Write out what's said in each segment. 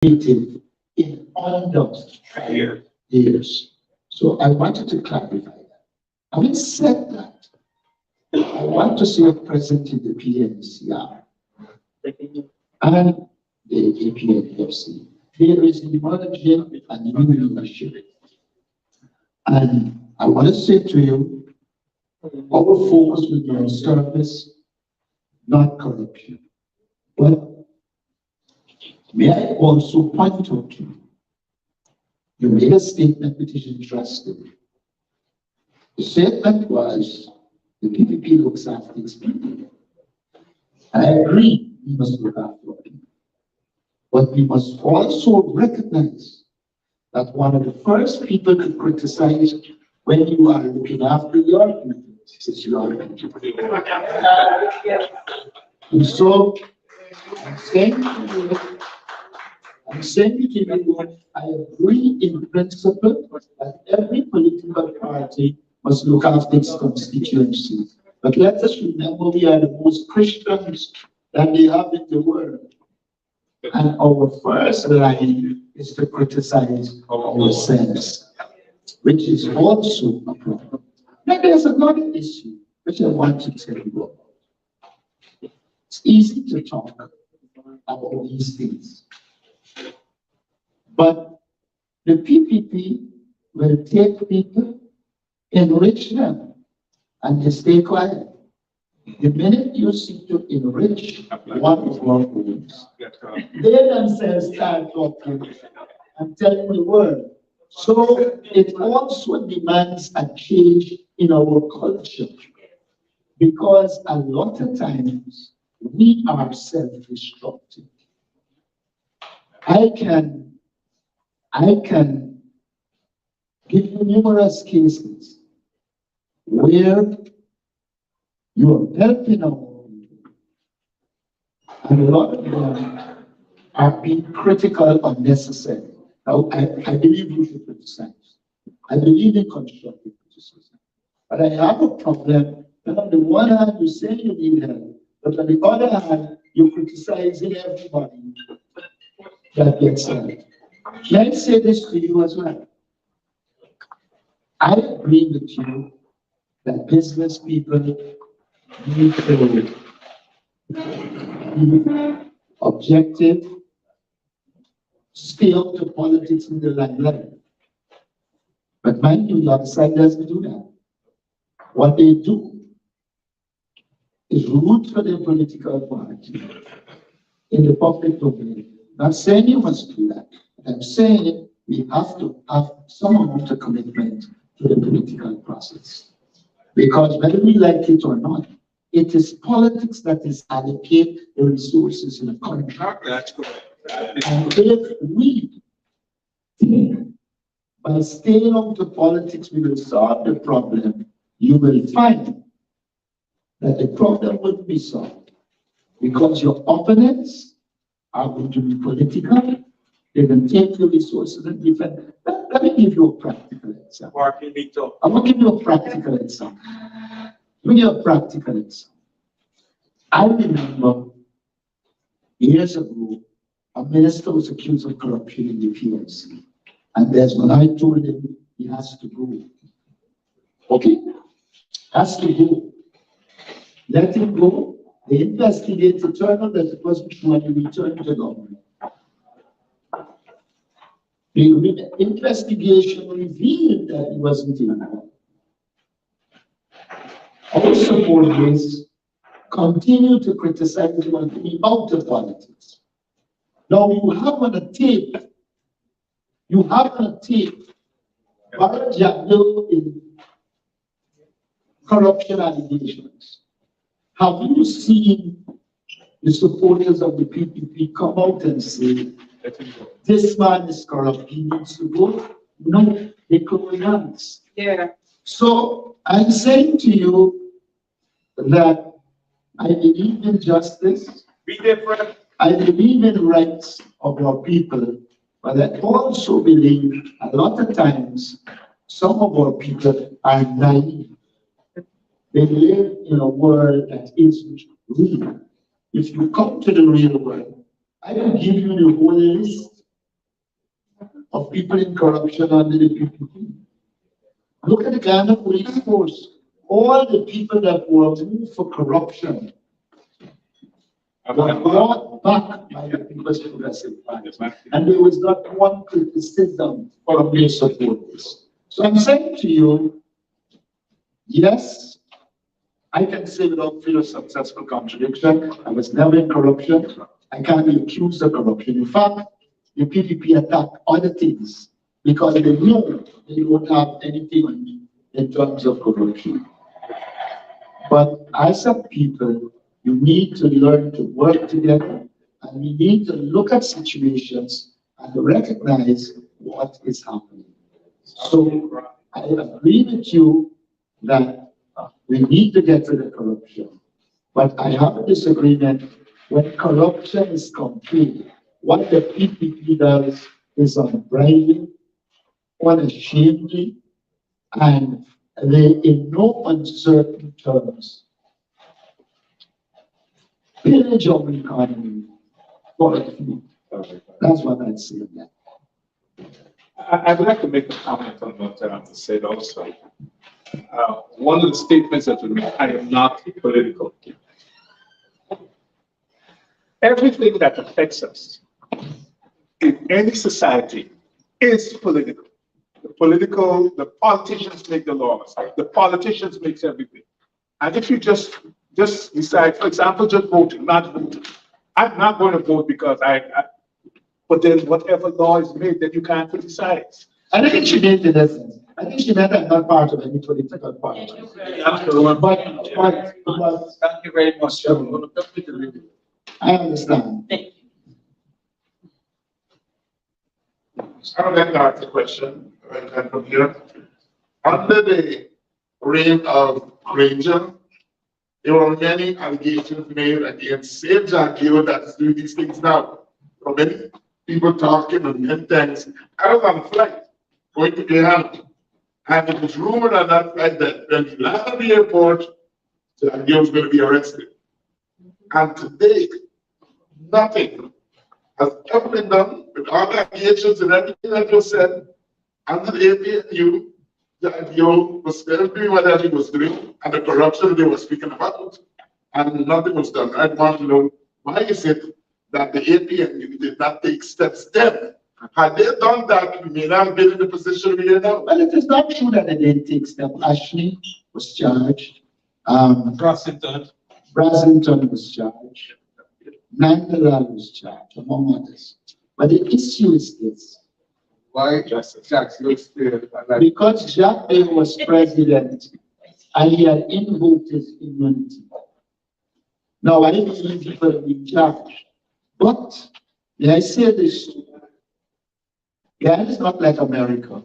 creative in under 3 years. So I wanted to clarify that. Having said that, I want to see a present in the PNCR and the APNFC. There is emerging a new leadership. And I want to say to you, our focus will be on service, not corruption. But may I also point out to you, you made a statement which is interesting. The statement was, the PPP looks after its people. I agree, we must look after our people. But we must also recognize that one of the first people to criticize when you are looking after your people is your people. And so, I'm saying to you, I agree in principle that every political party must look after its constituency. But let us remember we are the most Christians that they have in the world. And our first line is to criticize ourselves, which is also a problem. Now there's another issue which I want to tell you about. It's easy to talk about these things. But the PPP will take people, enrich them, and they stay quiet. The minute you seek to enrich one of our homes, they themselves start talking and telling the world. So it also demands a change in our culture, because a lot of times we are self-destructive. I can give you numerous cases where you are helping our people, and a lot of them are being critical unnecessary. Now, I believe you should criticize. I believe in constructive criticism. But I have a problem that on the one hand you say you need help, but on the other hand you're criticizing everybody that gets help. Let me say this to you as well. I agree with you that business people need to be objective, stay up to politics in the limelight. But mind you, the other side doesn't do that. What they do is root for their political party in the public domain. Not saying you must do that, but I'm saying we have to have some amount of commitment to the political process. Because whether we like it or not, it is politics that is allocate the resources in a country. That's correct. And if we think by staying out of politics we will solve the problem, you will find that the problem will be solved. Because your opponents are going to be political, they will take your resources and defend. Let me give you a practical example. I'm going to give you a practical example. Let me give you a practical example. I remember years ago, a minister was accused of corruption in the PNC. And there's when I told him he has to go. Okay? Has to go. Let him go. They investigated, it turned out that it wasn't true, and he returned to the government. The investigation revealed that he wasn't involved. Our subordinates continue to criticize him and be out of politics. Now you have on a tape, Bharat Jagdeo in corruption allegations. Have you seen the supporters of the PPP come out and say, this man is corrupt, he needs to go? No, they couldn't dance. Yeah. So I'm saying to you that I believe in justice. Be different. I believe in rights of our people, but I also believe a lot of times some of our people are naive. They live in a world that isn't real. If you come to the real world, I will give you the whole list of people in corruption under the PPP. Look at the Ghana police force. All the people that were moved for corruption were brought back by the People's Progressive Party. And there was not one criticism from their supporters. So I'm saying to you, yes, I can say without fear of successful contradiction, I was never in corruption. I can't be accused of corruption. In fact, the PPP attacked other things because they know they don't have anything on me in terms of corruption. But as a people, you need to learn to work together, and we need to look at situations and recognize what is happening. So I agree with you that we need to get rid of corruption. But I have a disagreement when corruption is complete. What the PPP does is unbribing, unashamedly, and they, in no uncertain terms, pillage our economy for a few. That's what I'd say on that. I'd like to make a comment on what I said also. One of the statements that we made, I am not political. Everything that affects us in any society is political. The politicians make the laws. The politicians make everything. And if you just decide, for example, just voting, not voting. I'm not going to vote because but then whatever law is made, then you can't criticize. I think she made the difference. I think she meant I'm not part of any political party. Thank you very But Thank you very much. I understand. Thank you. I would like to ask a question from here. Under the reign of Granger, there were many allegations made against Save Jack Gill that's doing these things now. So many people talking and many things. I was on a flight going to Guyana, and it was rumored on that flight that when he landed at the airport, Jack Gill was going to be arrested. And today, nothing has ever been done with all the allegations and everything that was said under the APNU. Jack Gill was still doing whatever he was doing and the corruption they were speaking about, and nothing was done. I want to know, why is it that the APNU did not take steps then? Had they done that, we may not have been in the position we are now. Well, it is not true that they didn't take steps. Ashley was charged. Brassington Was charged. Mandela was charged, among others. But the issue is this. Why Jack Gill still alive? Because Jack Gill was president and he had invoked his immunity. Now, I didn't believe people have been charged. But, may I say this? Ghana is not like America.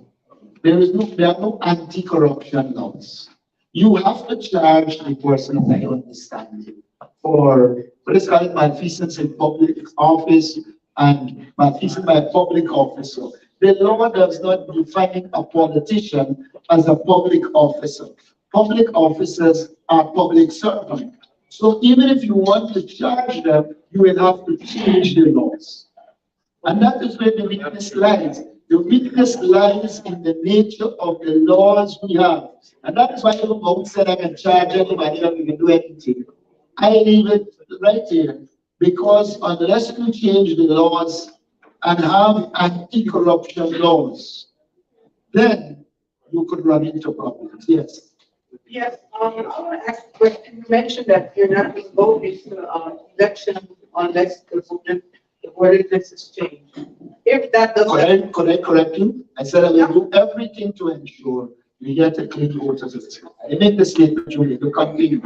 There are no anti-corruption laws. You have to charge the person, of my understanding, for what is called malfeasance in public office and malfeasance by a public officer. The law does not define a politician as a public officer. Public officers are public servants. So even if you want to charge them, you will have to change the laws. And that is where the weakness lies. The weakness lies in the nature of the laws we have. And that is why you won't say I can charge anybody or you can do anything. I leave it right here. Because unless you change the laws and have anti-corruption laws, then you could run into problems. Yes. Yes, I want to ask a question. You mentioned that you're not going to vote this election unless the ordinance is changed. If that doesn't... Could I correct you? I said I will do everything to ensure you get a clean voter system. I make the statement, Julie, to continue.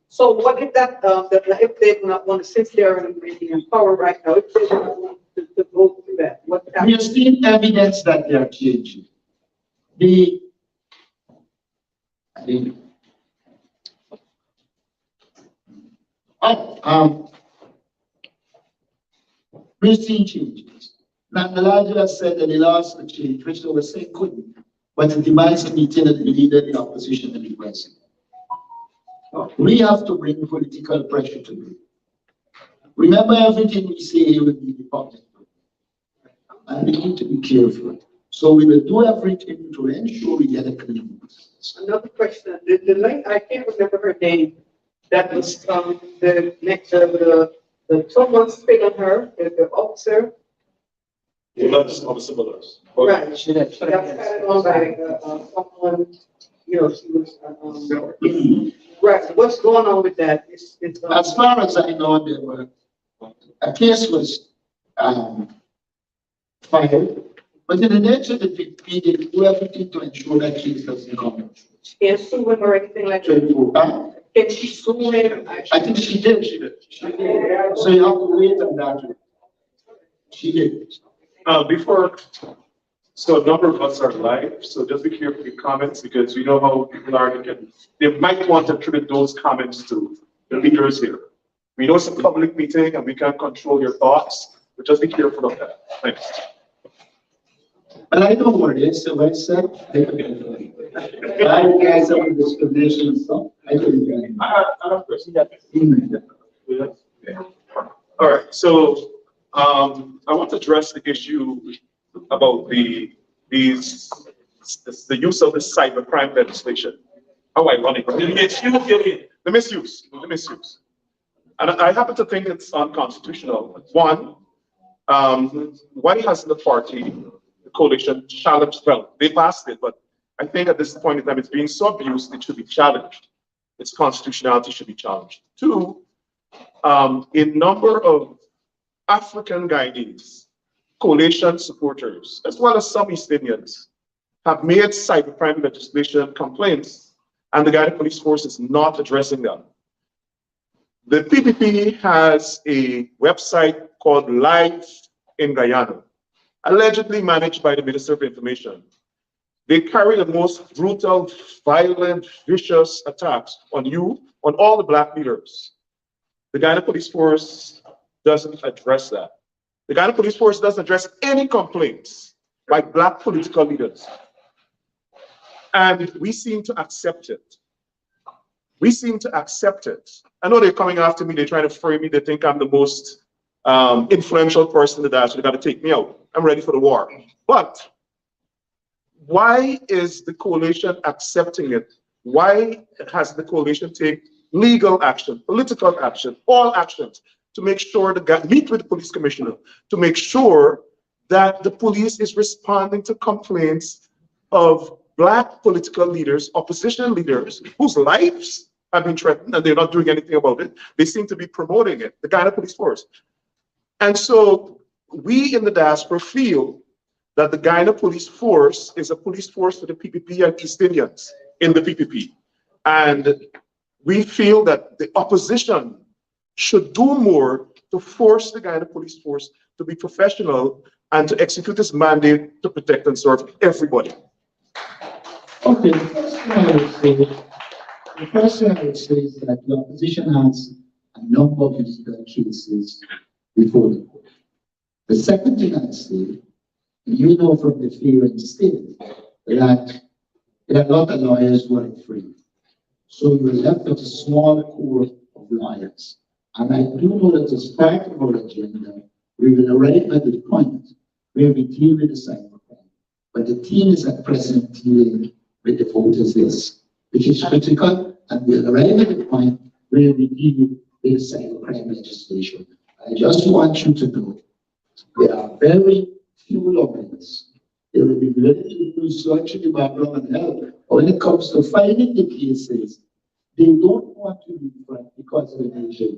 So what if that, if they do not want to sit there and be in power right now, if they don't want to vote for that, what We happens? have seen evidence that they are changing. We've seen changes. Nandalaja said that the last change, which they were saying couldn't, but it demands a meeting of the leader in the opposition and the president. We have to bring political pressure to it. Remember, everything we say here will be the public. and we need to be careful. So we will do everything to ensure we get a clean. Another question, the lady, I can't remember her name, that was, the next, the 12 months spit on her, the officer. Right, she got patted on by, someone, you know, she was, right, what's going on with that? As far as I know, there were, a case was filed, but in the nature of the PPP, they do everything to ensure that case doesn't come. She can't sue him or anything like that? Can she sue him? I think she did. She did. So you have to wait on that. She did. So a number of us are live, so just be careful with comments because we know how people are. They might want to attribute those comments to the leaders here. We know it's a public meeting and we can't control your thoughts, but just be careful of that. Thanks. But I know what it is, so I said, I guys have a discrimination and stuff. I don't I have a question. All right, so I want to address the issue about the use of the cybercrime legislation. How ironic, right? The misuse. And I happen to think it's unconstitutional. One, why hasn't the party, the coalition, challenged? Well, they passed it, but I think at this point in time, it's being so abused, it should be challenged. Its constitutionality should be challenged. Two, a number of African Guyanese coalition supporters, as well as some East Indians, have made cybercrime legislation complaints, and the Guyana Police Force is not addressing them. The PPP has a website called Live in Guyana, allegedly managed by the Minister of Information. They carry the most brutal, violent, vicious attacks on you, on all the Black leaders. The Guyana Police Force doesn't address that. The Guyana Police Force doesn't address any complaints by Black political leaders. And we seem to accept it. We seem to accept it. I know they're coming after me, they're trying to frame me, they think I'm the most influential person in the dance, so they got to take me out. I'm ready for the war. But why is the coalition accepting it? Why has the coalition taken legal action, political action, all actions to make sure meet with the police commissioner to make sure that the police is responding to complaints of Black political leaders, opposition leaders, whose lives have been threatened and they're not doing anything about it. They seem to be promoting it, the Guyana Police Force. And so we in the diaspora feel that the Guyana Police Force is a police force for the PPP and East Indians in the PPP. And we feel that the opposition should do more to force the Guyana Police Force to be professional and to execute its mandate to protect and serve everybody. Okay, the first thing I would say is that the opposition has a number of legal cases before the court. The second thing I'd say, you know from the fearing state that there are a lot of lawyers who are free. So you're left with a small core of lawyers. And I do know that as part of our agenda, we will arrive at the point where we deal with the cybercrime. But the team is at present dealing with the voters list, which is critical, and we'll arrive at the point where we deal with the cybercrime legislation. I just want you to know there are very few lawyers. They will be willing to do research in the background and help. But when it comes to finding the cases, they don't want to be front because of the nature.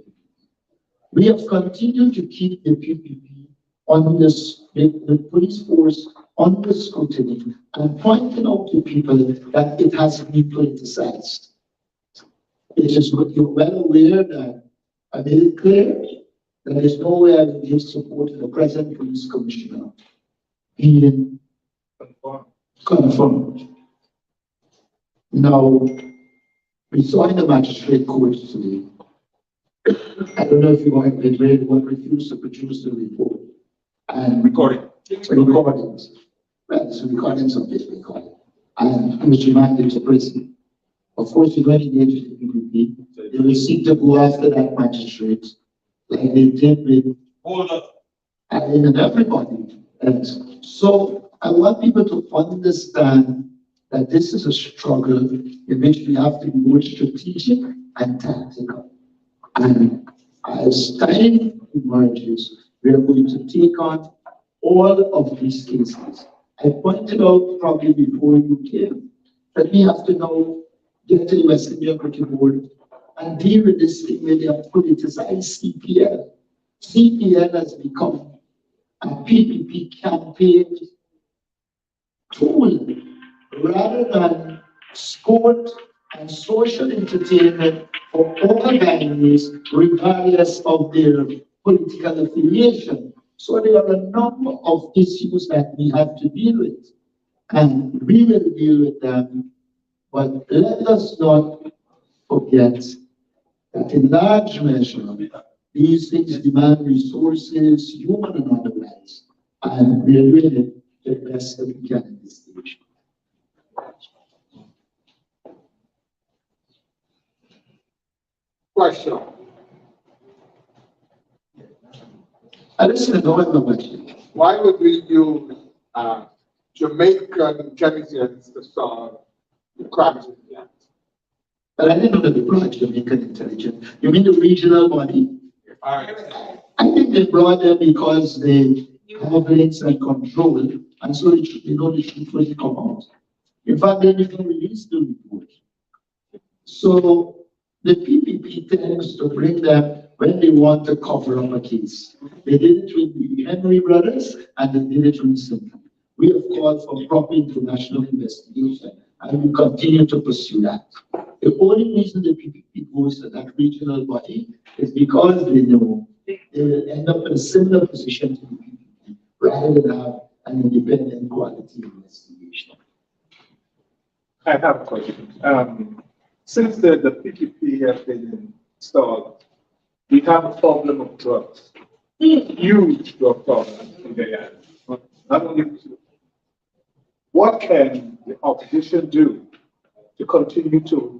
We have continued to keep the PPP on this, the police force on the scrutiny and pointing out to people that it has been politicized. It is what you're well aware that I made it clear that there is no way I will give support to the present police commissioner being confirmed. Now, we saw in the magistrate court today. I don't know if you want to read what refused to produce the report. And recordings. Well, it's recordings of this recording. And he was remanded to prison. Of course, you're going to engage with the PPP. They will seek to go after that magistrate like they did with and everybody else. So I want people to understand that this is a struggle in which we have to be more strategic and tactical. And as time emerges, we are going to take on all of these cases. I pointed out probably before you came that we have to now get to the West Indian Cricket Board and deal with this thing where they have politicized CPL. CPL has become a PPP campaign tool rather than sport and social entertainment for all Guyanese, regardless of their political affiliation. So there are a number of issues that we have to deal with, and we will deal with them. But let us not forget that in large measure, these things demand resources, human and otherwise, and we are doing the best that we can at this stage. Question. I listen to November much. Why would we use Jamaican intelligence to solve the crimes in the act? But I didn't know that they brought Jamaican intelligence. You mean the regional body? I think they brought them because they have links and control, and so they know the truth when they come out. In fact, they didn't release the report. So the PPP tends to bring them when they want to cover up a case. They did it with the Henry brothers, and they did it recently. We have called for proper international investigation, and we continue to pursue that. The only reason the PPP goes to that regional body is because they know they will end up in a similar position to the PPP rather than have an independent quality investigation. I have a question. Since the PPP has been installed, we have a problem of drugs. Huge drug problem in Guyana. Not only, what can the opposition do to continue to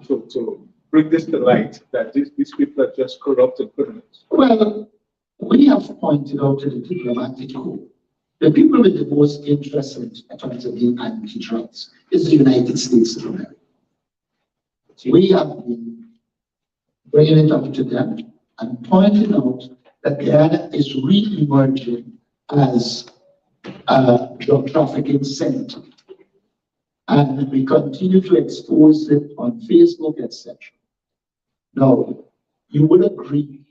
bring this to light that these people are just corrupt and criminals? Well, we have pointed out to the diplomatic corps the people with the most interest in terms of being anti-drugs is the United States of America. We have been bringing it up to them and pointing out that Guyana is re-emerging as a drug trafficking center. And we continue to expose it on Facebook, etc. Now, you would agree,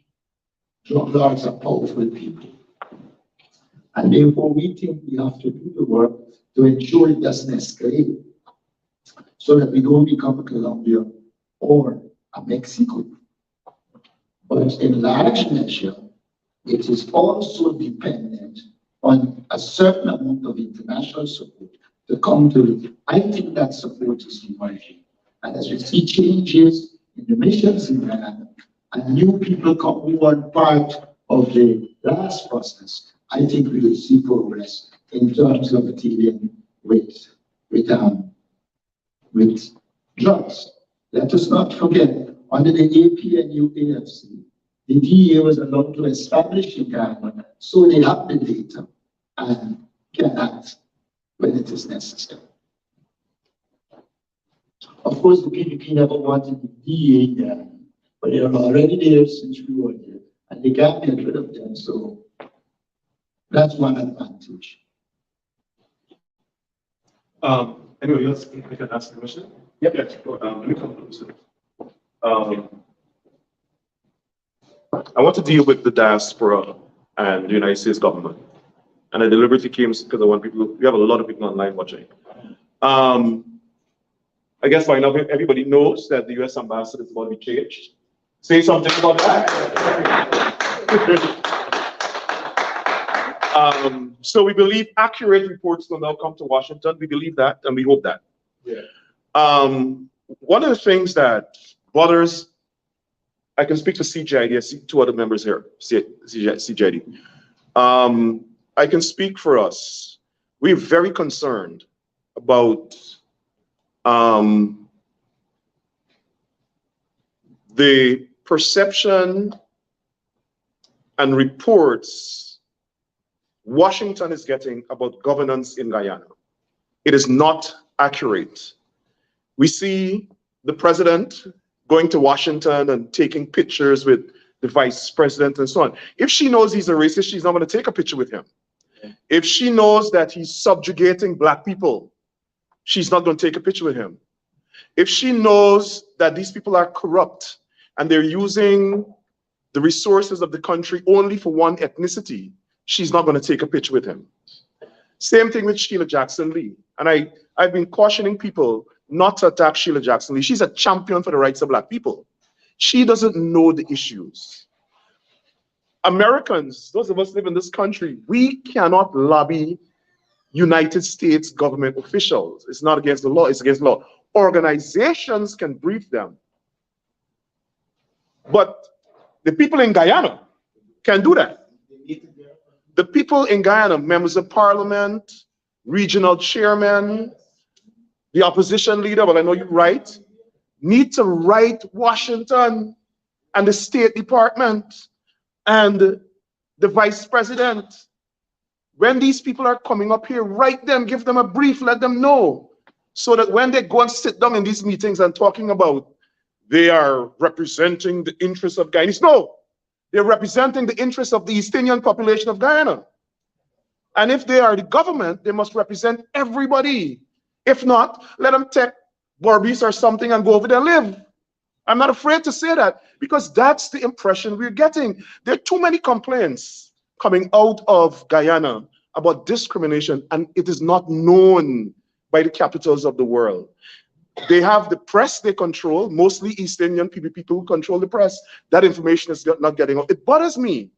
drug lords are powerful people. And therefore, we think we have to do the work to ensure it doesn't escalate so that we don't become a Colombia or a Mexico. But in large measure, it is also dependent on a certain amount of international support to come to it. I think that support is emerging. And as we see changes in the missions in Ghana and new people come who weren't part of the last process, I think we will see progress in terms of dealing with drugs. Let us not forget, under the APNU AFC, the DEA was allowed to establish in Ghana, so they have the data and can act when it is necessary. Of course, the PPP never wanted the DEA in Ghana, but they are already there since we were there, and they can't get rid of them, so that's one advantage. Anybody else can ask the question? Yep. Yes. Let me come closer. I want to deal with the diaspora and the United States government. And I deliberately came because I want people, we have a lot of people online watching. I guess by now everybody knows that the US ambassador is about to be changed. Say something about that. So we believe accurate reports will now come to Washington. We believe that and we hope that. Yeah. One of the things that bothers, I can speak to CJID, I see two other members here, CJID. I can speak for us. We're very concerned about the perception and reports Washington is getting about governance in Guyana. It is not accurate. We see the president going to Washington and taking pictures with the vice president and so on. If she knows he's a racist, she's not going to take a picture with him. If she knows that he's subjugating black people, she's not going to take a picture with him. If she knows that these people are corrupt and they're using the resources of the country only for one ethnicity, she's not going to take a picture with him. Same thing with Sheila Jackson Lee. And I've been cautioning people not to attack Sheila Jackson Lee. She's a champion for the rights of black people. She doesn't know the issues. Americans, those of us who live in this country, we cannot lobby United States government officials. It's not against the law, it's against the law. Organizations can brief them. But the people in Guyana can do that. The people in Guyana, members of parliament, regional chairmen, the opposition leader, well, I know you write, need to write Washington and the State Department and the vice president. When these people are coming up here, write them, give them a brief, let them know, so that when they go and sit down in these meetings and talking about they are representing the interests of Guyanese. No, they're representing the interests of the East Indian population of Guyana. And if they are the government, they must represent everybody. If not, let them take Barbies or something and go over there and live. I'm not afraid to say that, because that's the impression we're getting. There are too many complaints coming out of Guyana about discrimination, and it is not known by the capitals of the world. They have the press they control, mostly East Indian people who control the press. That information is not getting out. It bothers me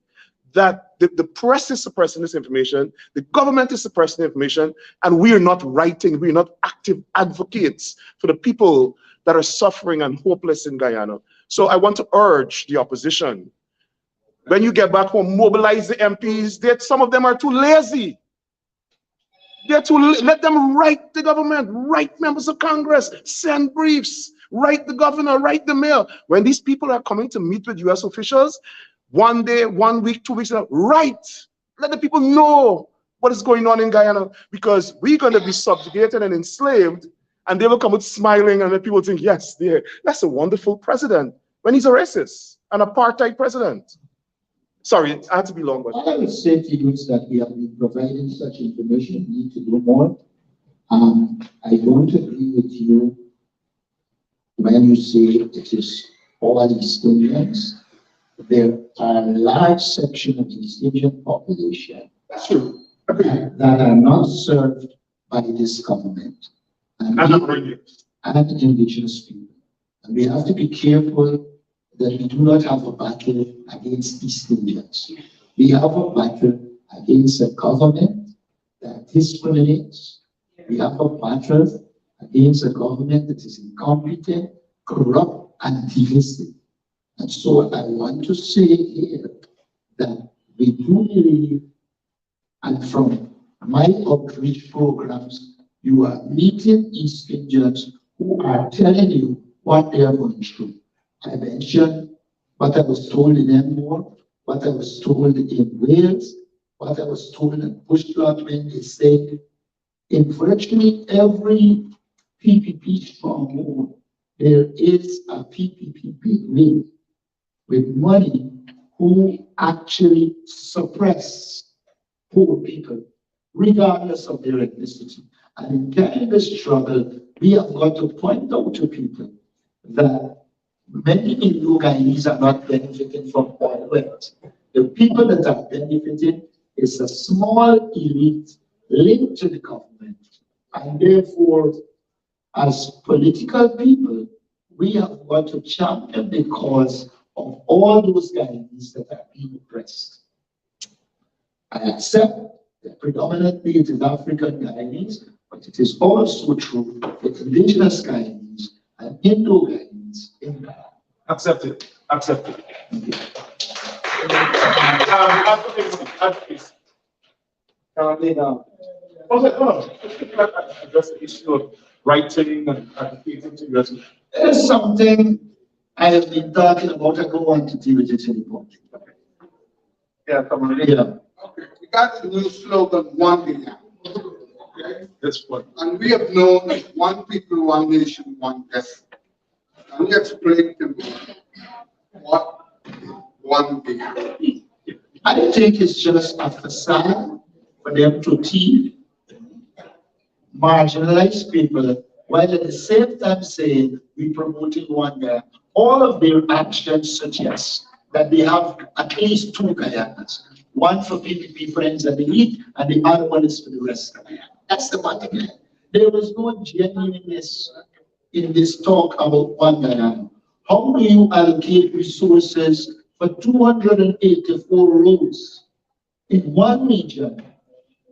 that the press is suppressing this information, the government is suppressing the information, and we are not writing, we are not active advocates for the people that are suffering and hopeless in Guyana. So I want to urge the opposition, when you get back home, mobilize the MPs. Some of them are too lazy. Let them write the government, write members of Congress, send briefs, write the governor, write the mayor. When these people are coming to meet with US officials, 1 day, 1 week, 2 weeks, write. Let the people know what is going on in Guyana, because we're going to be subjugated and enslaved, and they will come with smiling, and then people think, yes, that's a wonderful president, when he's a racist, an apartheid president. Sorry, I had to be long, but what I would say to you is that we have been providing such information. We need to do more. I don't agree with you when you say it is all East Indians. There are a large section of the East Indian population that are not served by this government, and indigenous people. And we have to be careful that we do not have a battle against East Indians. We have a battle against a government that discriminates. We have a battle against a government that is incompetent, corrupt, and divisive. And so I want to say here that we do believe, and from my outreach programs, you are meeting East Indians who are telling you what they are going through. I mentioned what I was told in Enmore, what I was told in Wales, what I was told in Bushclot when they said in virtually every PPP stronghold, there is a PPP wing with money who actually suppress poor people, regardless of their ethnicity. And in kind of struggle, we have got to point out to people that many Indo Guyanese are not benefiting from oil wells. The people that are benefiting is a small elite linked to the government. And therefore, as political people, we have got to champion the cause of all those Guyanese that are being oppressed. I accept that predominantly it is African Guyanese, but it is also true that indigenous Guyanese and Indo Guyanese in Ghana. accepted. Currently now. Address the issue of writing and advocating to US. It's something I have been talking about. I don't want to deal with it anymore. Yeah, come on. Yeah. Okay. got a new slogan, One Guyana. Okay? That's what. And we have known that one people, one nation, one destiny. Can you explain to me what is One Guyana? I think it's just a facade for them to teach marginalized people, while at the same time saying we promoting one Guyana. All of their actions suggest that they have at least two Guyanas. One for PPP friends and elite, and the other one is for the rest of Guyana. That's the bottom line. There was no genuineness in this talk about one Guyana. How do you allocate resources for 284 roads in one region,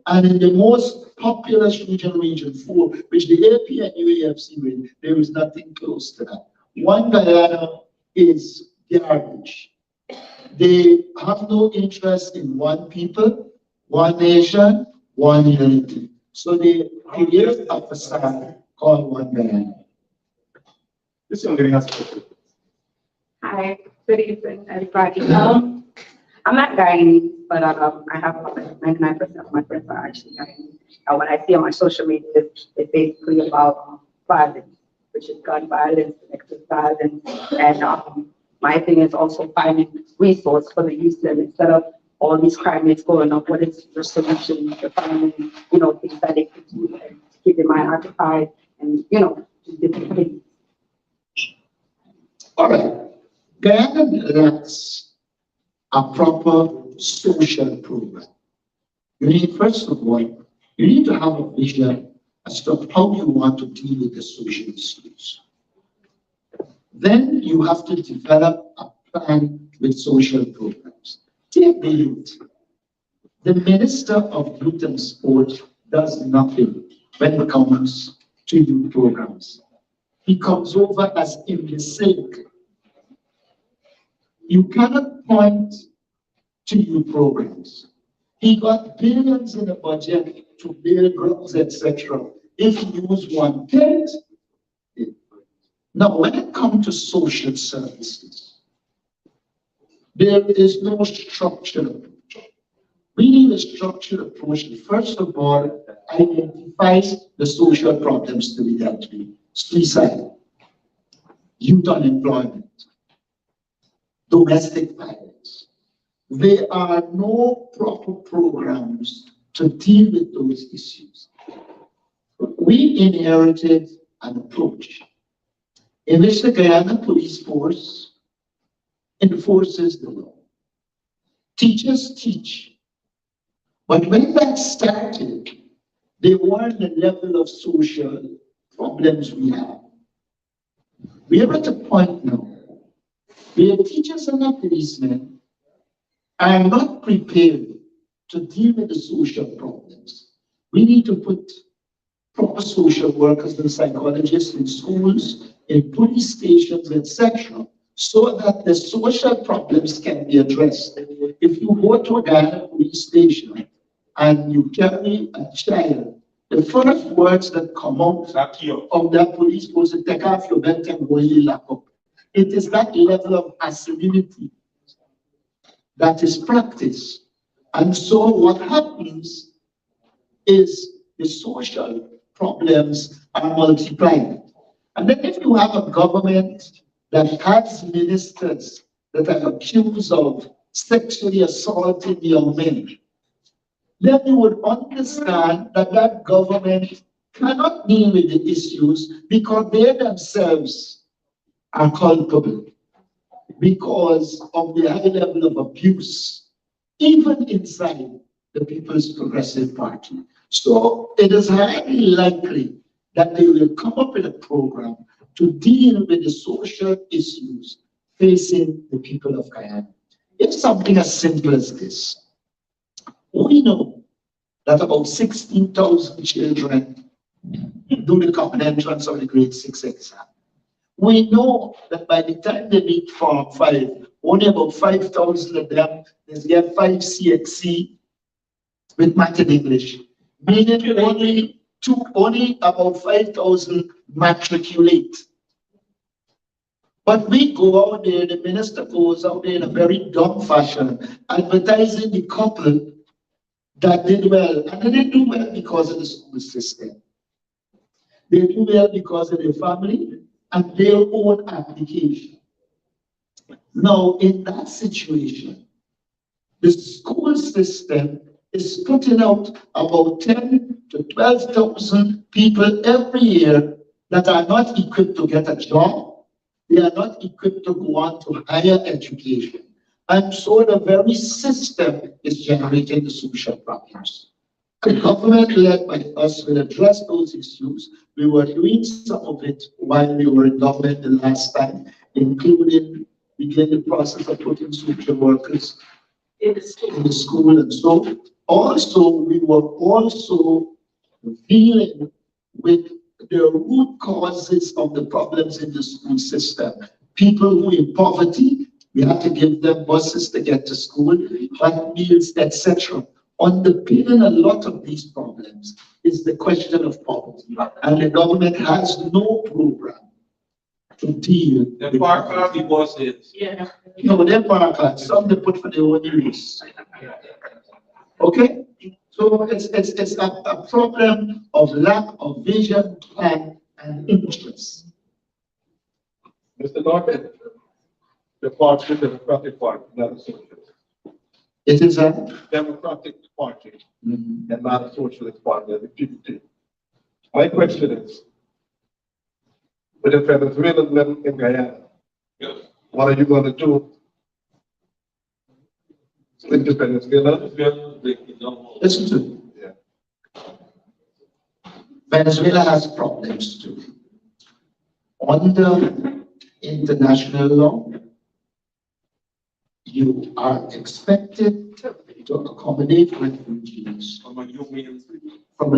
and in the most populous region, Region 4, which the AP and UAFC win, there is nothing close to that. One Guyana is garbage. They have no interest in one people, one nation, one unity. So they create a facade called One Guyana. This young lady has a question. Hi, good evening, everybody. I'm not Guyanese, but I have about 99% of my friends are actually Guyanese. And when I see on my social media, it's basically about violence, which is gun violence, domestic violence, and my thing is also finding resource for the youth them instead of all these crime rates going up. What is your solution to finding, things that they can do and keep their mind occupied and, just different things. All right. Guyana lacks a proper social program. You need, first of all, you need to have a vision as to how you want to deal with the social issues. Then you have to develop a plan with social programs. Take the youth. The Minister of Youth and Sport does nothing when it comes to youth programs. He comes over as imbecile. You cannot point to youth programs. He got billions in the budget to build roads, etc. If you use 1/10, now when it comes to social services, there is no structured approach. We need a structured approach that first of all identifies the social problems to be dealt with. Suicide, youth unemployment, domestic violence. There are no proper programs to deal with those issues. We inherited an approach in which the Guyana police force enforces the law. Teachers teach. But when that started, they weren't the level of social problems we have. We are at a point now where teachers and not policemen are not prepared to deal with the social problems. We need to put proper social workers and psychologists in schools, in police stations, etc., so that the social problems can be addressed. If you go to a Ghana police station and you carry a child, the first words that come out of that police post is take off your belt and go in lock up. It is that level of assimility that is practiced. And so what happens is the social problems are multiplied. And then if you have a government that has ministers that are accused of sexually assaulting young men, then you would understand that that government cannot deal with the issues because they themselves are culpable because of the high level of abuse, even inside the People's Progressive Party. So it is highly likely that they will come up with a program to deal with the social issues facing the people of Guyana. It's something as simple as this. We know that about 16,000 children do the common entrance of the grade 6 exam. We know that by the time they meet Form 5, only about 5,000 of them get 5 CXC with math and English, meaning only about 5,000 matriculate. But we go out there, the minister goes out there in a very dumb fashion, advertising the couple that did well, and they didn't do well because of the school system. They do well because of their family and their own application. Now, in that situation, the school system is putting out about 10 to 12,000 people every year that are not equipped to get a job. They are not equipped to go on to higher education. And so the very system is generating the social problems. The government led by us will address those issues. We were doing some of it while we were in government the last time, including begin the process of putting social workers in the school. And so also we were also dealing with the root causes of the problems in the school system. People who are in poverty, we have to give them buses to get to school, hot meals, etc. Underpinning a lot of these problems is the question of poverty, and the government has no program to deal The with park poverty. the buses. Yeah. No, they're park cards, some they put for their own use. Okay? So it's a problem of lack of vision, plan, and interest. Mr. Norton, the party, the Democratic Party, not a socialist. It is a. Democratic Party and not a socialist party, the PPP. My question is, with the Venezuelan men in Guyana, what are you going to do with the Venezuela? Listen to me. Venezuela has problems too. Under international law, you are expected to accommodate refugees from a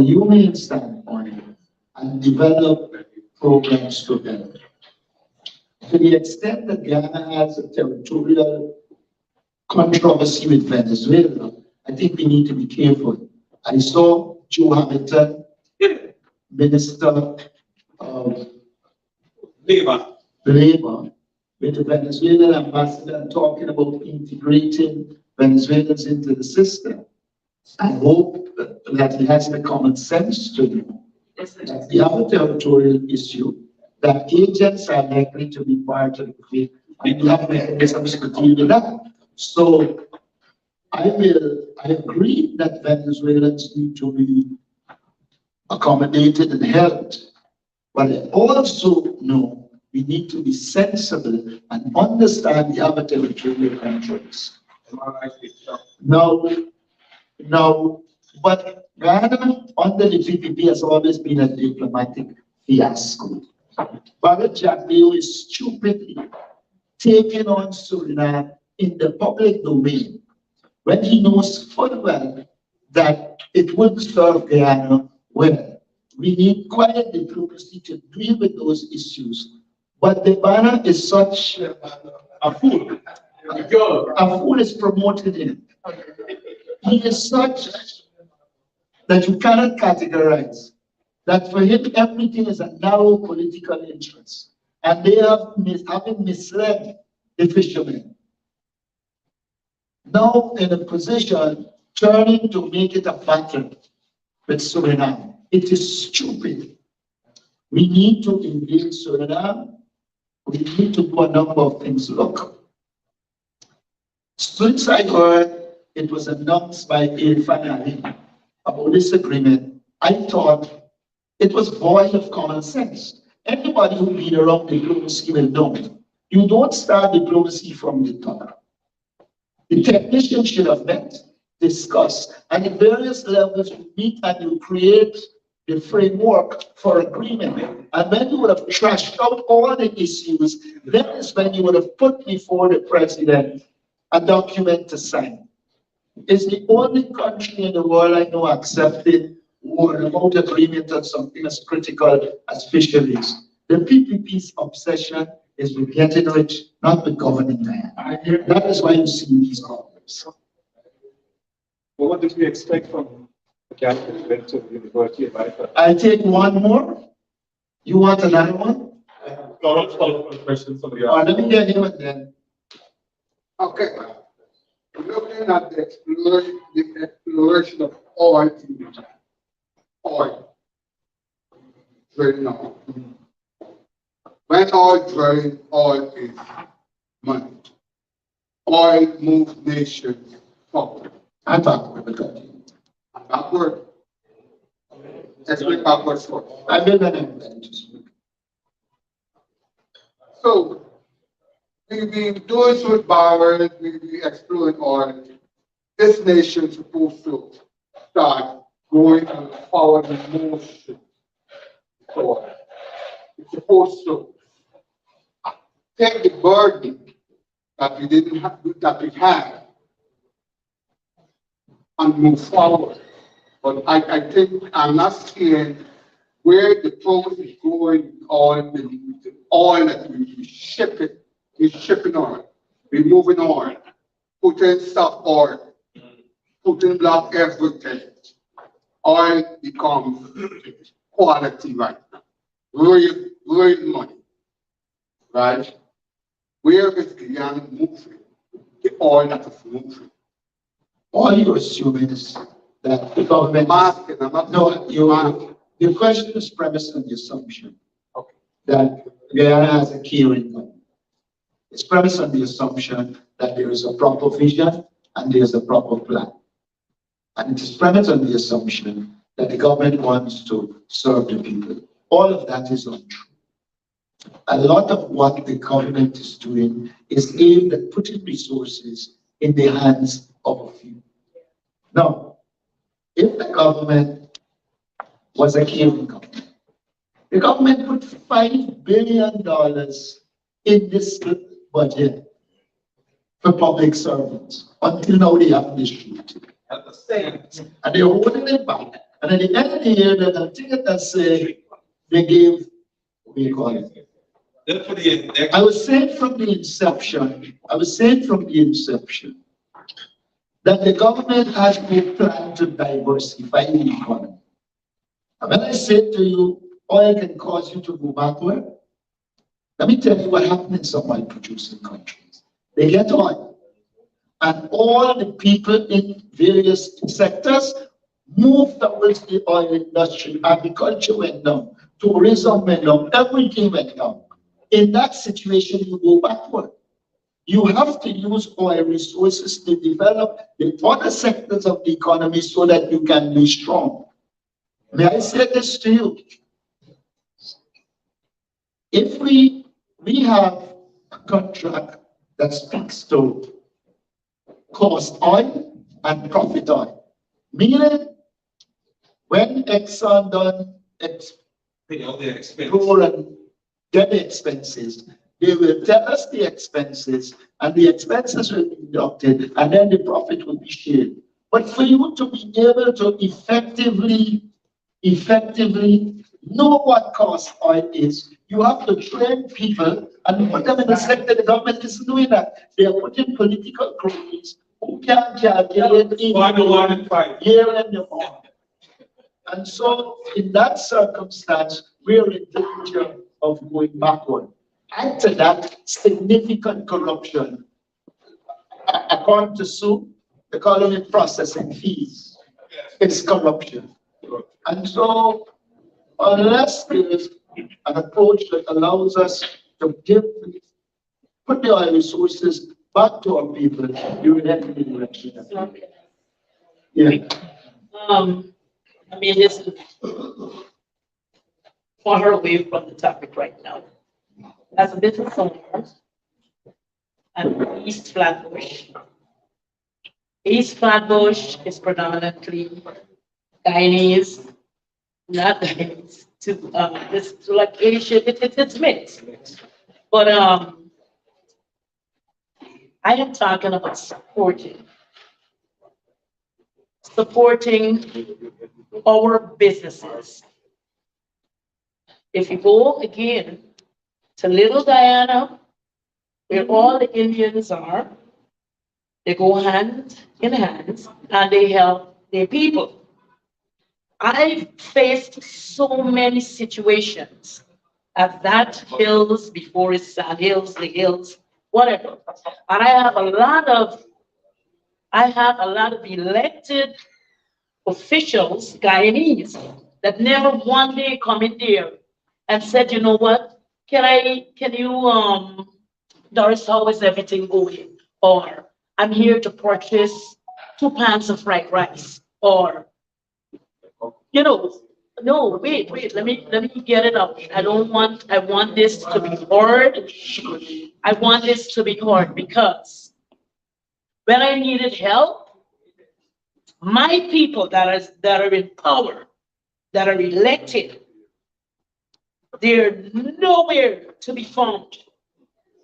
humane standpoint and develop programs to them. To the extent that Ghana has a territorial controversy with Venezuela, I think we need to be careful. I saw Joe Hamilton, Minister of Labor, with the Venezuelan ambassador talking about integrating Venezuelans into the system. I hope that he has the common sense to know that we have a territorial issue, that agents are likely to be part of it, and we have mechanisms to deal with that. So I agree that Venezuelans need to be accommodated and helped, but I also know we need to be sensible and understand the other territorial controls. Now, but Ghana under the PPP has always been a diplomatic fiasco. Barret Jagdeo is stupidly taking on Suriname in the public domain when he knows full well that it wouldn't serve Guyana well. We need quiet diplomacy to deal with those issues. But the banner is such a fool. A fool is promoted him. He is such that you cannot categorize. That for him, everything is a narrow political interest. And they have having misled the fishermen. Now in a position, turning to make it a battle with Suriname. It is stupid. We need to invade Suriname. We need to do a number of things. Look, since I heard it was announced by finally about this agreement, I thought it was void of common sense. Anybody who been around diplomacy will know. You don't start diplomacy from the top. The technicians should have met, discussed, and at various levels you meet and you create the framework for agreement. And when you would have trashed out all the issues, then is when you would have put before the president a document to sign. It's the only country in the world I know accepted or remote agreement on something as critical as fisheries. The PPP's obsession is with getting rich, not with governing Guyana. That is why you see these problems. Well, what did we expect from Ghana went to the University of America? I take one more. You want another one? Follow-up questions from the Or let me get him and then. Okay. Look looking at the exploration of oil in the time. Oil. Right now. When oil drilling, oil is money. Oil moves nations forward. I'm backward, because Backward. Explain backwards first. I will not invent. So, we've been doing with barrels, we've been exploring oil. This nation is supposed to start going on forward motion. So, it's supposed to take the burden that we didn't have, that we had, and move forward. But I think I'm not seeing where the progress is going on the oil that we ship it. We're shipping oil. We're moving oil. Putting soft oil. Putting black everything. Oil becomes quality right now. Real money. Right? Where is Guyana moving? The oil that is moving. All you're assuming is that the government. Asking, I'm not No, the question is premised on the assumption that Guyana has a key income. It's premised on the assumption that there is a proper vision and there is a proper plan. And it is premised on the assumption that the government wants to serve the people. All of that is untrue. A lot of what the government is doing is aimed at putting resources in the hands of a few. Now, if the government was a caring government, the government put $5 billion in this budget for public servants. Until now, they haven't distributed. And they're holding it back. And at the end of the year, they're going to take it and say they gave, what do you call it? I was saying from the inception, that the government has no plan to diversify the economy. And when I say to you, oil can cause you to go backward, let me tell you what happened in some oil producing countries. They get oil, and all the people in various sectors moved towards the oil industry. Agriculture went down, tourism went down, everything went down. In that situation, you go backward. You have to use oil resources to develop the other sectors of the economy so that you can be strong. May I say this to you? If we have a contract that speaks to cost oil and profit oil, meaning when Exxon done explore and get the expenses, they will tell us the expenses, and the expenses will be deducted, and then the profit will be shared. But for you to be able to effectively know what cost oil is, you have to train people and put them in the sector. The government isn't doing that. They are putting political cronies who can't calculate year and the month. And so, in that circumstance, we are in danger of going backward. Add to that significant corruption. According to Sue, they call it processing fees. It's corruption. And so, unless there is an approach that allows us to put the oil resources back to our people, you will head in the direction. Yeah. I mean, this is far away from the topic right now. As a business owner, and East Flatbush. East Flatbush is predominantly Guyanese, not Guyanese, it's like Asian, it's mixed. But I am talking about supporting our businesses. If you go again to Little Guyana, where all the Indians are, they go hand in hand and they help their people. I've faced so many situations at that hills, before it's sand hills, the hills, whatever. And I have a lot of I have a lot of elected officials, Guyanese, that never one day come in there and said, you know what, can you, Doris, how is everything going? Or I'm here to purchase 2 pans of fried rice. Or, you know, no, wait, let me get it up. I want this to be heard. I want this to be heard because when I needed help, my people that are in power, that are elected, they're nowhere to be found.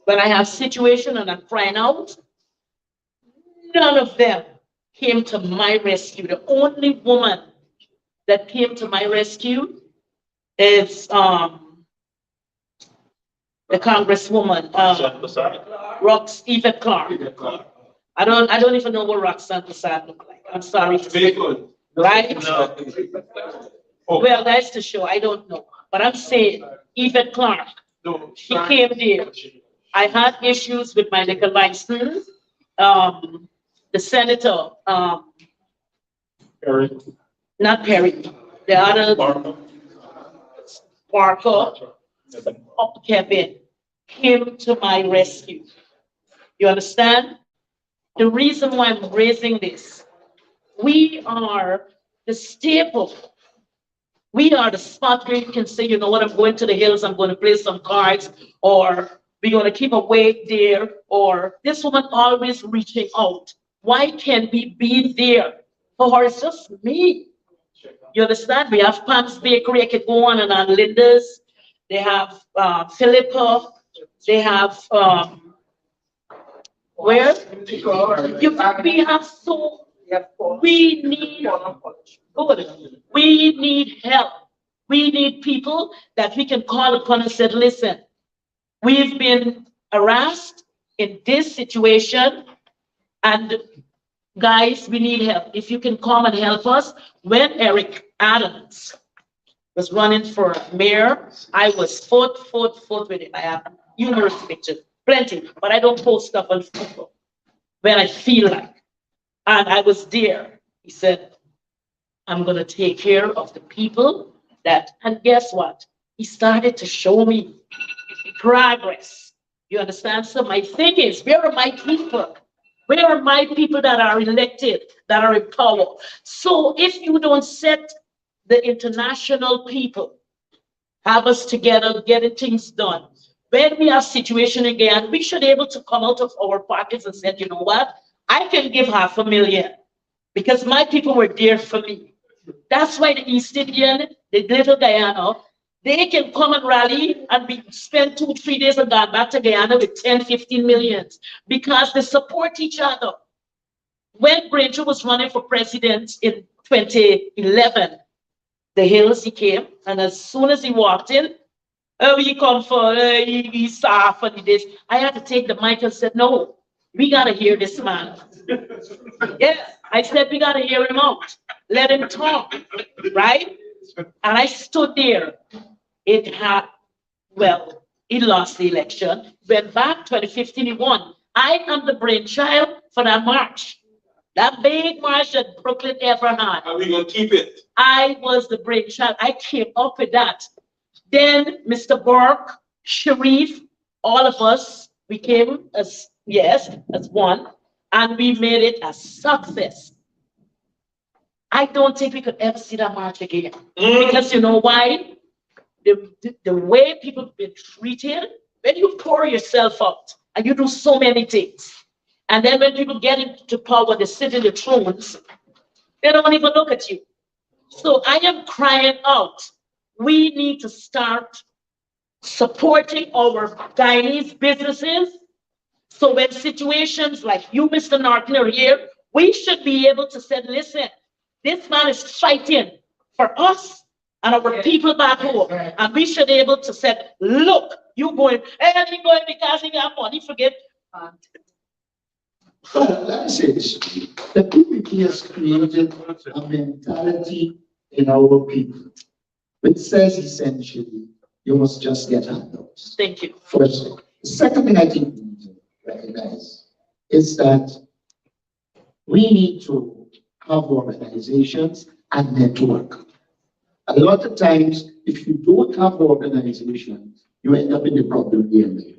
When I have situation and I'm crying out, none of them came to my rescue. The only woman that came to my rescue is the Congresswoman, Rox Eva Clark. I don't even know what Roxanne Prasad look like. I'm sorry to say. Right? Well, that's the show. I don't know. But I'm saying Eva Clark. She came there. I had issues with my liquor license. The senator, not Perry, the other Parker, Kevin, came to my rescue. You understand? The reason why I'm raising this, we are the staple. We are the spot where you can say, you know what, I'm going to the hills, I'm going to play some cards, or we're going to keep awake there, or this woman always reaching out. Why can't we be there for her? It's just me. You understand? We have Pam's Bakery, I could go on and on, Linda's. They have Philippa. They have, where? We have so, we need, good. We need help. We need people that we can call upon and say, listen, we've been harassed in this situation, and guys, we need help. If you can come and help us. When Eric Adams was running for mayor, I was fought with him. I have numerous pictures, plenty, but I don't post stuff on Facebook when I feel like. And I was there. He said, I'm going to take care of the people that, and guess what? He started to show me progress. You understand? So my thing is, where are my people? Where are my people that are elected, that are in power? So if you don't set the international people, have us together, getting things done, when we have situation again, we should be able to come out of our pockets and say, you know what? I can give $500,000 because my people were there for me. That's why the East Indian, the Little Guyana, they can come and rally and we spend 2-3 days and go back to Guyana with 10-15 millions because they support each other. When Granger was running for president in 2011, the hills he came, and as soon as he walked in, oh, he come for, he's soft and this. I had to take the mic and said, no, we got to hear this man. Yes, I said, we got to hear him out. Let him talk, right? And I stood there. It had, well, he lost the election. Went back 2015, he won. I am the brainchild for that march. That big march that Brooklyn ever had. Are we going to keep it? I was the brainchild. I came up with that. Then Mr. Burke, Sharif, all of us, we came as, yes, as one, and we made it a success. I don't think we could ever see that march again. Because you know why? The way people have been treated, when you pour yourself out and you do so many things, and then when people get into power, they sit in the thrones, they don't even look at you. So I am crying out. We need to start supporting our Guyanese businesses. So when situations like you, Mr. Norton, are here, we should be able to say, listen, this man is fighting for us and our people back home. And we should be able to say, look, you going, and he going because he got money, forget. So let me say this. The PPP has created a mentality in our people, which says essentially, you must just get handouts. Thank you. First thing. The second thing I think we need to recognize is that We need to have organizations and network. A lot of times, if you don't have organizations, you end up in the problem area.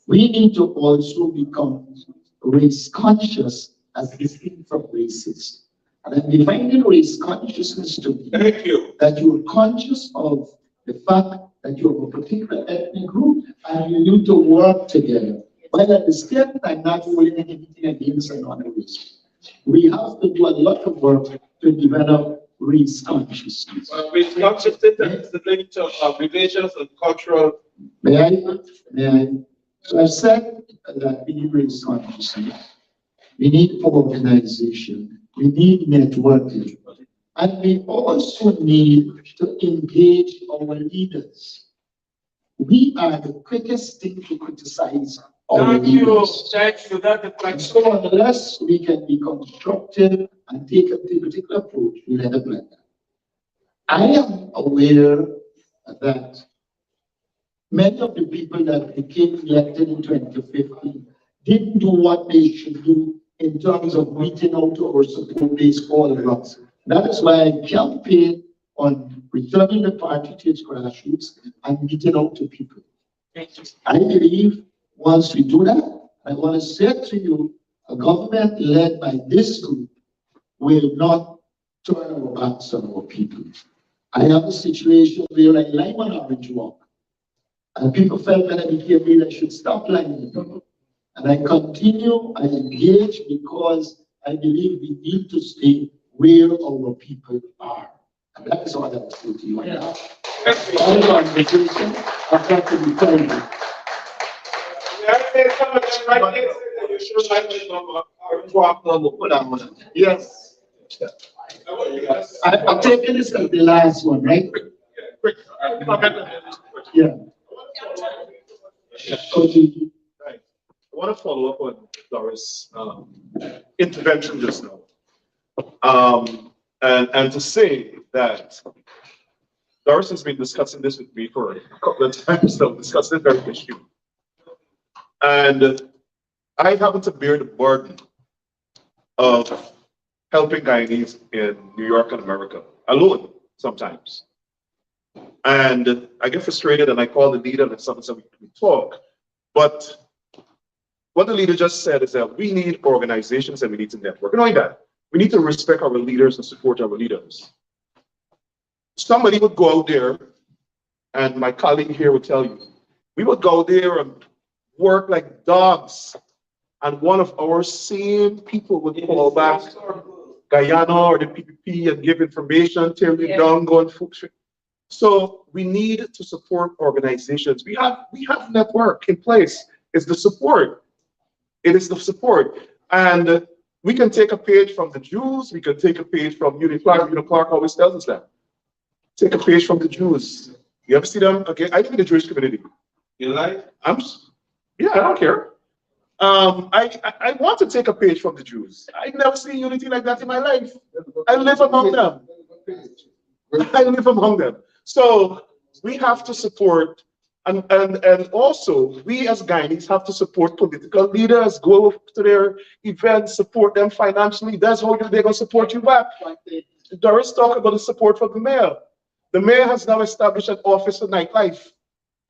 We need to also become race conscious as distinct from racist. And I'm defining race consciousness to be Thank you. that you're conscious of the fact that you're a particular ethnic group and you need to work together. But at the same time, not holding anything against another race. We have to do a lot of work to develop race consciousness. Race consciousness is linked to relations and cultural. May I? May I? So I said that we need race consciousness. We need organization. We need networking. And we also need to engage our leaders. We are the quickest thing to criticize our leaders. Thank you. And so unless we can be constructive and take a particular approach, we'll end up like that. I am aware that many of the people that became elected in 2015 didn't do what they should do in terms of reaching out to our support base all around. That is why I campaign on returning the party to its grassroots and reaching out to people. I believe once we do that, I want to say to you, a government led by this group will not turn our backs on our people. I have a situation where I lie on Orange Walk, and people felt that I became leader, I should stop lying. And I continue, I engage because I believe we need to stay where our people are. And that is what I was saying to you. All conversation, I've got to be telling you. Yes. I'm taking this as the last one, right? Yeah. Right. I want to follow up on Doris' intervention just now. And to say that Doris has been discussing this with me for a couple of times now, discussing the very issue. And I happen to bear the burden of helping Guyanese in New York and America alone sometimes. And I get frustrated and I call the leader and something so we talk. But what the leader just said is that we need organizations and we need to network. Not only that, we need to respect our leaders and support our leaders. Somebody would go out there, and my colleague here would tell you, we would go there and work like dogs. And one of our same people would call back Guyana or the PPP and give information, tell you down, go on food. So we need to support organizations. We have network in place. It's the support. It is the support. And we can take a page from the Jews. We can take a page from Uni Clark. Uni Clark always tells us that. Take a page from the Jews. You ever see them? Okay, I live in the Jewish community. You like? Yeah, I don't care. I want to take a page from the Jews. I've never seen unity like that in my life. I live among them. I live among them. So we have to support, and also we as Guyanese have to support political leaders, go to their events, support them financially. That's how they're going to support you back. Doris talked about the support from the mayor. The mayor has now established an office for nightlife,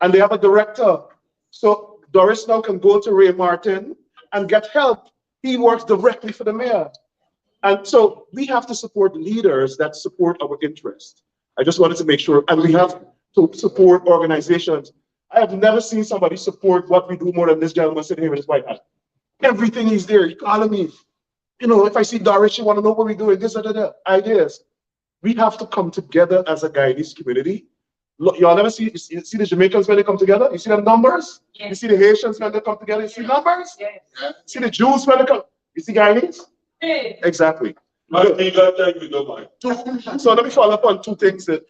and they have a director. So Doris now can go to Ray Martin and get help. He works directly for the mayor. And so we have to support leaders that support our interests. I just wanted to make sure, and we have to support organizations. I have never seen somebody support what we do more than this gentleman sitting here with his white hat. Everything is there, economy. You know, if I see Doris, you want to know what we're doing, this, ideas. We have to come together as a Guyanese community. Y'all never see, you see the Jamaicans when they come together? You see them numbers? You see the Haitians when they come together? You see numbers? See the Jews when they come? You see Guyanese? Exactly. So let me follow up on two things that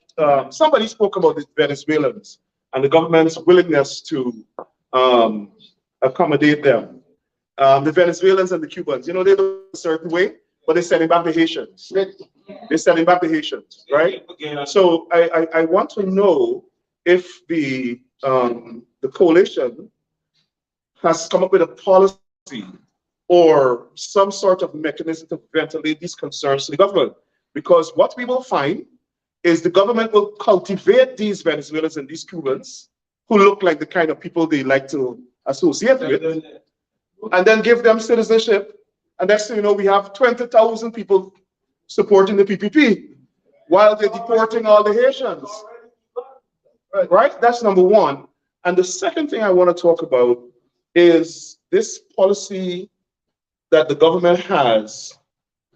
somebody spoke about the Venezuelans and the government's willingness to accommodate them. The Venezuelans and the Cubans, you know, they look a certain way, but they're sending back the Haitians. They're sending back the Haitians, right? So I want to know if the coalition has come up with a policy or some sort of mechanism to ventilate these concerns to the government. Because what we will find is the government will cultivate these Venezuelans and these Cubans who look like the kind of people they like to associate with, and then give them citizenship. And that's, you know, we have 20,000 people supporting the PPP while they're deporting all the Haitians. Right? That's number one. And the second thing I want to talk about is this policy that the government has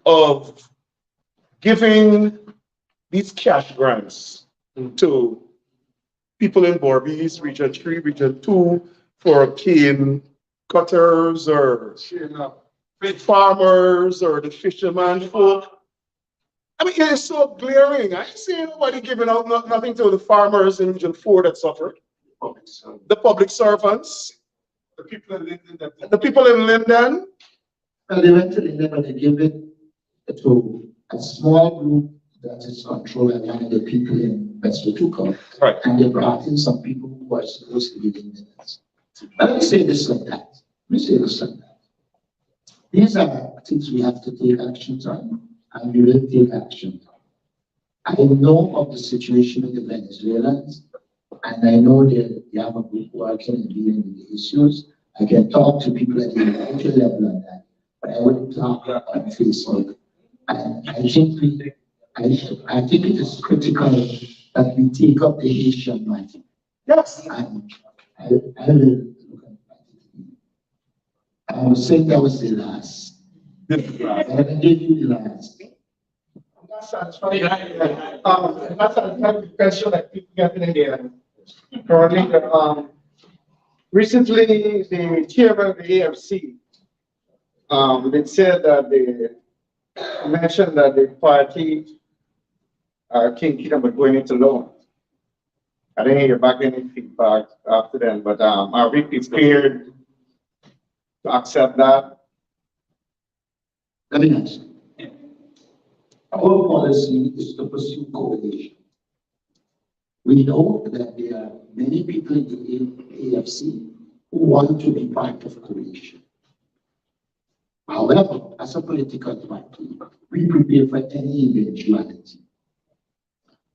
of giving these cash grants to people in Borbies, Region 3, Region 2, for cane cutters or farmers or the fisherman folk. I mean, it's so glaring. I ain't seen nobody giving out nothing to the farmers in Region 4 that suffered. The public servants. The people in Linden. The people in Linden. And they went to Linden, but they gave it to a small group that is controlled by the people in West Watuka. Right. And they brought in some people who are supposed to be Lindens. But let me say this like that. Let me say this like that. These are things we have to take action on, and we will take action on. I know of the situation with the Venezuelans, and I know that they have a group working and dealing with the issues. I can talk to people at the individual level on that, but I wouldn't talk on Facebook. And I think it is critical that we take up the Haitian matter. Yes. And I will look at it. I was saying that was the last. I gave you the last. That's satisfying. That's a question that people get in there. Currently, recently, the chairman of the AFC, they said that they mentioned that the party, King Kingdom, was going into loan. I didn't hear back any feedback after then, but are we prepared to accept that? Let me answer. Our policy is to pursue coalition. We know that there are many people in the AFC who want to be part of coalition. However, as a political party, we prepare for any eventuality.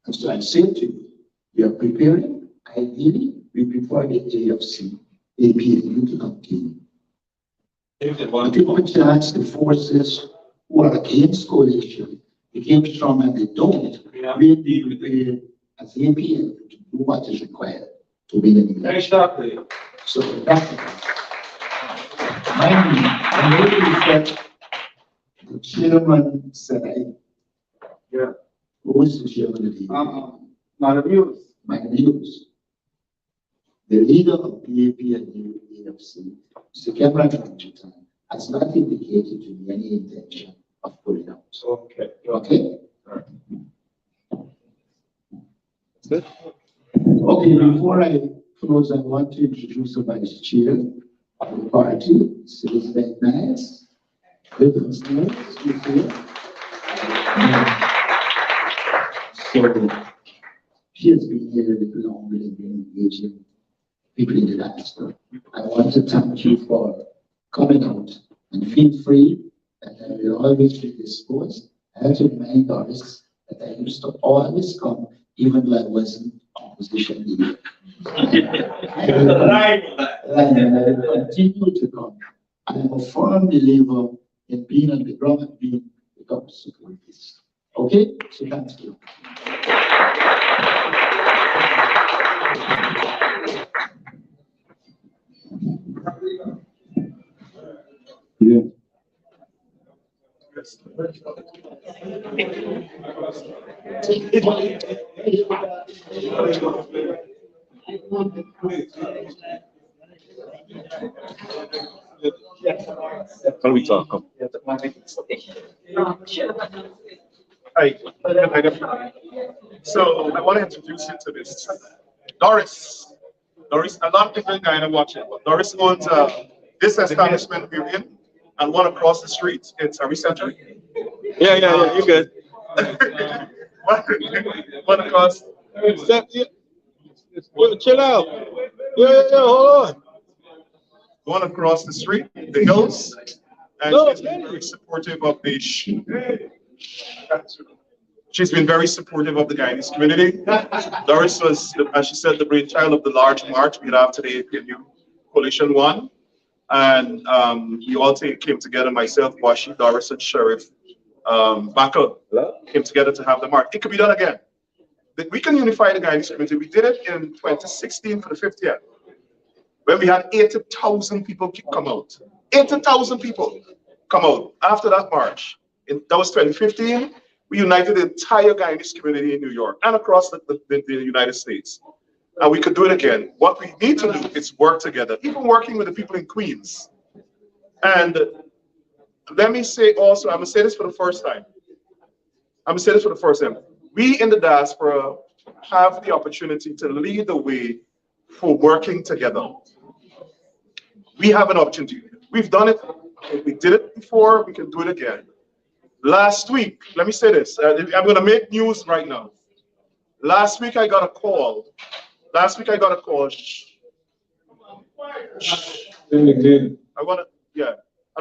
And so I say to you, we are preparing. Ideally, we prefer the AFC, APNU to continue. But if we chance the forces who are against coalition became strong and they don't, we'll be prepared as APNU to do what is required to win an election. So that's I know you said the chairman said, Yeah. who is the chairman of the News. The leader of PAP and the AFC, Mr. Cameron Washington, has not indicated to me any intention of pulling out. Okay. Okay? Good. Okay, before I close, I want to introduce the vice chair of the party, Elizabeth Nice. So she has been here a little longer and been engaging people in the diaspora. I want to thank you for coming out and feel free, and I will always be disposed. I have to remind Doris that I used to always come even though I wasn't opposition leader. I will continue to come. I am a firm believer in being on the ground and being the government securities. Okay? So thank you. Yeah. What are we talking? Hi. So I want to introduce you to this. Doris. Doris, a lot of people in Guyana watching, but Doris owns this establishment we're in and one across the street. It's a recenter. Yeah, you're good. one across. Chill out. Yeah, hold on. One across the street, the hills. And No, she's been very supportive of the, she's been very supportive of the Guyanese community. Doris was, as she said, the brainchild of the large march we had after the APNU Coalition won. And we all came together, myself, Washi, Doris, and Sheriff Backup came together to have the march. It could be done again. We can unify the Guyanese community. We did it in 2016 for the 50th, when we had 80,000 people come out. 80,000 people come out after that march. That was 2015. We united the entire Guyanese community in New York and across the United States. And we could do it again. What we need to do is work together, even working with the people in Queens. And let me say also, I'm gonna say this for the first time. We in the diaspora have the opportunity to lead the way for working together. We have an opportunity. We've done it. We did it before. We can do it again. Last week, let me say this. I'm going to make news right now. Last week I got a call. I don't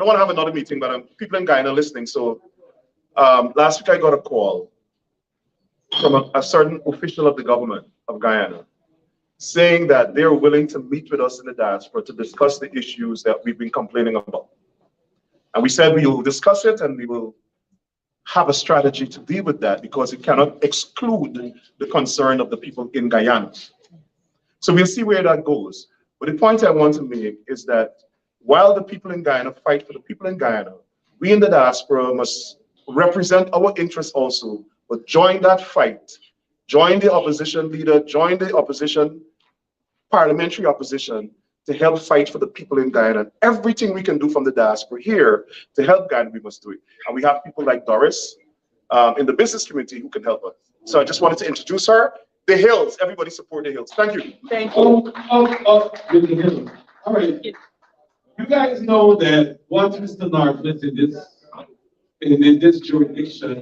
want to have another meeting, but people in Guyana listening. So last week I got a call from a certain official of the government of Guyana saying that they're willing to meet with us in the diaspora to discuss the issues that we've been complaining about. And we said we will discuss it and we will have a strategy to deal with that, because it cannot exclude the concern of the people in Guyana. So we'll see where that goes. But the point I want to make is that while the people in Guyana fight for the people in Guyana, we in the diaspora must represent our interests also, but join that fight. Join the opposition leader, join the opposition, parliamentary opposition, to help fight for the people in Guyana. Everything we can do from the diaspora here to help Guyana, we must do it. And we have people like Doris in the business community who can help us. So I just wanted to introduce her. The Hills, everybody support the Hills. Thank you. Thank you. The Hills. All right. You guys know that once Mr. Norton is in this jurisdiction,